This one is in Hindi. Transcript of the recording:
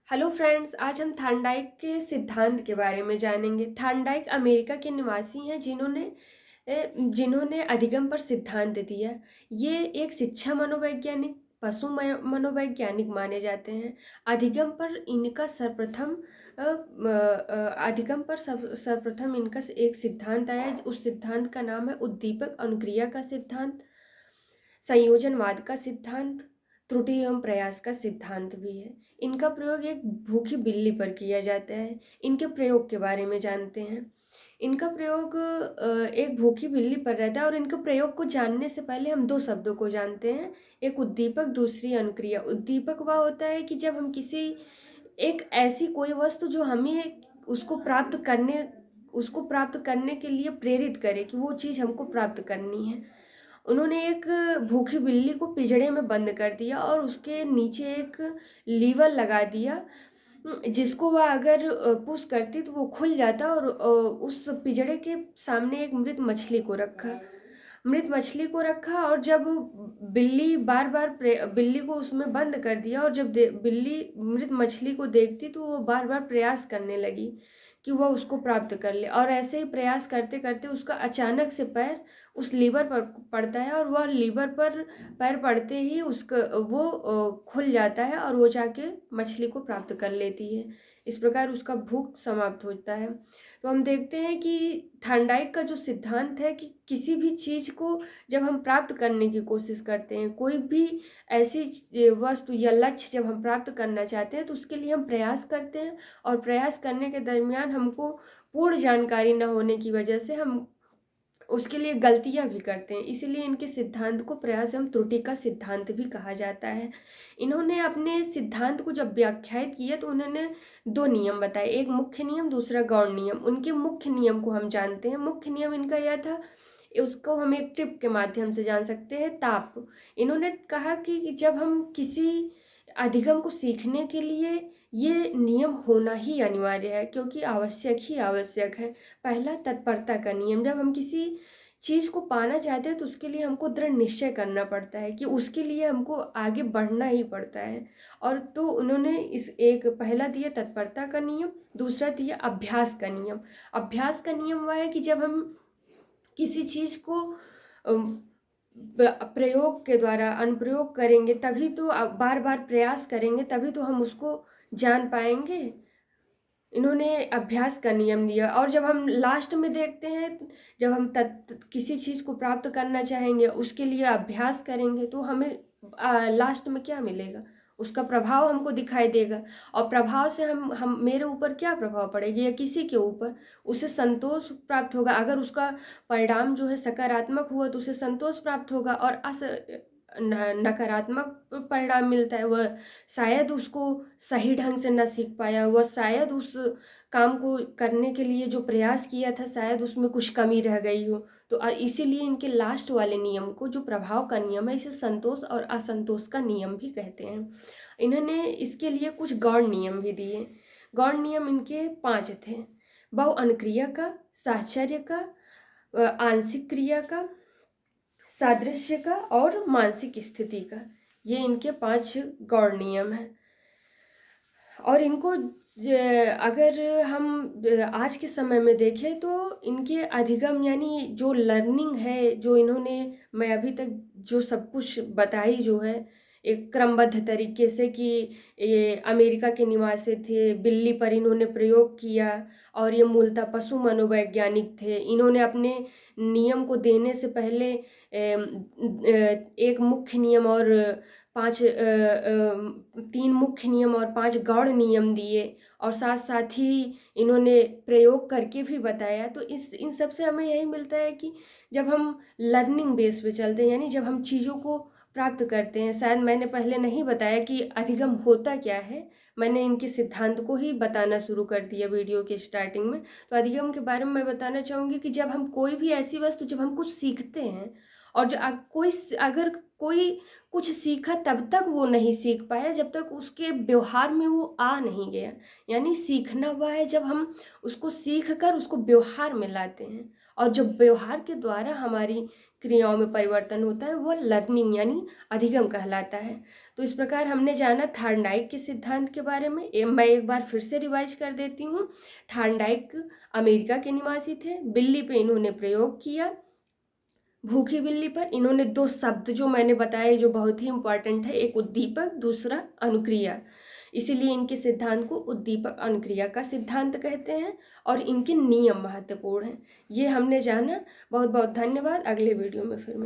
हेलो फ्रेंड्स, आज हम थार्नडाइक के सिद्धांत के बारे में जानेंगे। थार्नडाइक अमेरिका के निवासी हैं जिन्होंने अधिगम पर सिद्धांत दिया। ये एक शिक्षा मनोवैज्ञानिक, पशु मनोवैज्ञानिक माने जाते हैं। अधिगम पर इनका सर्वप्रथम इनका एक सिद्धांत आया। उस सिद्धांत का नाम है उद्दीपक अनुक्रिया का सिद्धांत, संयोजनवाद का सिद्धांत, त्रुटि एवं प्रयास का सिद्धांत भी है। इनका प्रयोग एक भूखी बिल्ली पर किया जाता है। इनके प्रयोग के बारे में जानते हैं। इनका प्रयोग एक भूखी बिल्ली पर रहता है और इनके प्रयोग को जानने से पहले हम दो शब्दों को जानते हैं, एक उद्दीपक, दूसरी अनुक्रिया। उद्दीपक वह होता है कि जब हम किसी एक ऐसी कोई वस्तु जो हमें उसको प्राप्त करने के लिए प्रेरित करे कि वो चीज़ हमको प्राप्त करनी है। उन्होंने एक भूखी बिल्ली को पिंजड़े में बंद कर दिया और उसके नीचे एक लीवर लगा दिया, जिसको वह अगर पुश करती तो वो खुल जाता। और उस पिंजड़े के सामने एक मृत मछली को रखा और जब बिल्ली को उसमें बंद कर दिया और जब बिल्ली मृत मछली को देखती तो वो बार बार प्रयास करने लगी कि वह उसको प्राप्त कर ले। और ऐसे ही प्रयास करते करते उसका अचानक से पैर उस लीवर पर पड़ता है और वह लीवर पर पैर पड़ते ही वो खुल जाता है और वो जाके मछली को प्राप्त कर लेती है। इस प्रकार उसका भूख समाप्त होता है। तो हम देखते हैं कि थार्नडाइक का जो सिद्धांत है कि किसी भी चीज़ को जब हम प्राप्त करने की कोशिश करते हैं, कोई भी ऐसी वस्तु या लक्ष्य जब हम प्राप्त करना चाहते हैं तो उसके लिए हम प्रयास करते हैं। और प्रयास करने के दरमियान हमको पूर्ण जानकारी न होने की वजह से हम उसके लिए गलतियां भी करते हैं। इसीलिए इनके सिद्धांत को प्रयास एवं त्रुटि का सिद्धांत भी कहा जाता है। इन्होंने अपने सिद्धांत को जब व्याख्यायित किया तो उन्होंने दो नियम बताए, एक मुख्य नियम, दूसरा गौण नियम। उनके मुख्य नियम को हम जानते हैं। मुख्य नियम इनका यह था, उसको हम एक टिप के माध्यम से जान सकते हैं, ताप। इन्होंने कहा कि जब हम किसी अधिगम को सीखने के लिए ये नियम होना ही अनिवार्य है, क्योंकि आवश्यक है। पहला, तत्परता का नियम। जब हम किसी चीज़ को पाना चाहते हैं तो उसके लिए हमको दृढ़ निश्चय करना पड़ता है कि उसके लिए हमको आगे बढ़ना ही पड़ता है। और तो उन्होंने इस एक पहला दिया तत्परता का नियम, दूसरा दिया अभ्यास का नियम। अभ्यास का नियम वह है कि जब हम किसी चीज़ को प्रयोग के द्वारा अनुप्रयोग करेंगे तभी तो, बार बार प्रयास करेंगे तभी तो हम उसको जान पाएंगे। इन्होंने अभ्यास का नियम दिया। और जब हम लास्ट में देखते हैं, जब हम किसी चीज़ को प्राप्त करना चाहेंगे, उसके लिए अभ्यास करेंगे तो हमें लास्ट में क्या मिलेगा, उसका प्रभाव हमको दिखाई देगा। और प्रभाव से हम मेरे ऊपर क्या प्रभाव पड़ेगी या किसी के ऊपर, उसे संतोष प्राप्त होगा। अगर उसका परिणाम जो है सकारात्मक हुआ तो उसे संतोष प्राप्त होगा, और नकारात्मक परिणाम मिलता है, वह शायद उसको सही ढंग से न सीख पाया, वह शायद उस काम को करने के लिए जो प्रयास किया था शायद उसमें कुछ कमी रह गई हो। तो इसीलिए इनके लास्ट वाले नियम को, जो प्रभाव का नियम है, इसे संतोष और असंतोष का नियम भी कहते हैं। इन्होंने इसके लिए कुछ गौण नियम भी दिए। गौण नियम इनके 5 थे: बहु अनुक्रिया का, साहचर्य का, आंशिक क्रिया का, सादृश्य का और मानसिक स्थिति का। ये इनके 5 गौण नियम हैं। और इनको अगर हम आज के समय में देखें तो इनके अधिगम यानी जो लर्निंग है, जो इन्होंने, मैं अभी तक जो सब कुछ बताई जो है एक क्रमबद्ध तरीके से, कि ये अमेरिका के निवासी थे, बिल्ली पर इन्होंने प्रयोग किया और ये मूलतः पशु मनोवैज्ञानिक थे। इन्होंने अपने नियम को देने से पहले एक मुख्य नियम और 3 मुख्य नियम और 5 गौण नियम दिए, और साथ साथ ही इन्होंने प्रयोग करके भी बताया। तो इन सब से हमें यही मिलता है कि जब हम लर्निंग बेस पे चलते हैं, यानी जब हम चीज़ों को प्राप्त करते हैं, शायद मैंने पहले नहीं बताया कि अधिगम होता क्या है, मैंने इनके सिद्धांत को ही बताना शुरू कर दिया वीडियो के स्टार्टिंग में। तो अधिगम के बारे में मैं बताना चाहूँगी कि जब हम कोई भी ऐसी वस्तु, जब हम कुछ सीखते हैं, और जो अगर कोई कुछ सीखा तब तक वो नहीं सीख पाया जब तक उसके व्यवहार में वो आ नहीं गया। यानी सीखना हुआ है जब हम उसको सीख कर उसको व्यवहार में लाते हैं, और जब व्यवहार के द्वारा हमारी क्रियाओं में परिवर्तन होता है वो लर्निंग यानी अधिगम कहलाता है। तो इस प्रकार हमने जाना थार्नडाइक के सिद्धांत के बारे में। मैं एक बार फिर से रिवाइज कर देती हूँ। थार्नडाइक अमेरिका के निवासी थे। बिल्ली पे इन्होंने प्रयोग किया, भूखी बिल्ली पर। इन्होंने दो शब्द जो मैंने बताए जो बहुत ही इंपॉर्टेंट है, एक उद्दीपक, दूसरा अनुक्रिया। इसीलिए इनके सिद्धांत को उद्दीपक अनुक्रिया का सिद्धांत कहते हैं और इनके नियम महत्वपूर्ण हैं। ये हमने जाना। बहुत बहुत धन्यवाद। अगले वीडियो में फिर मिलते हैं।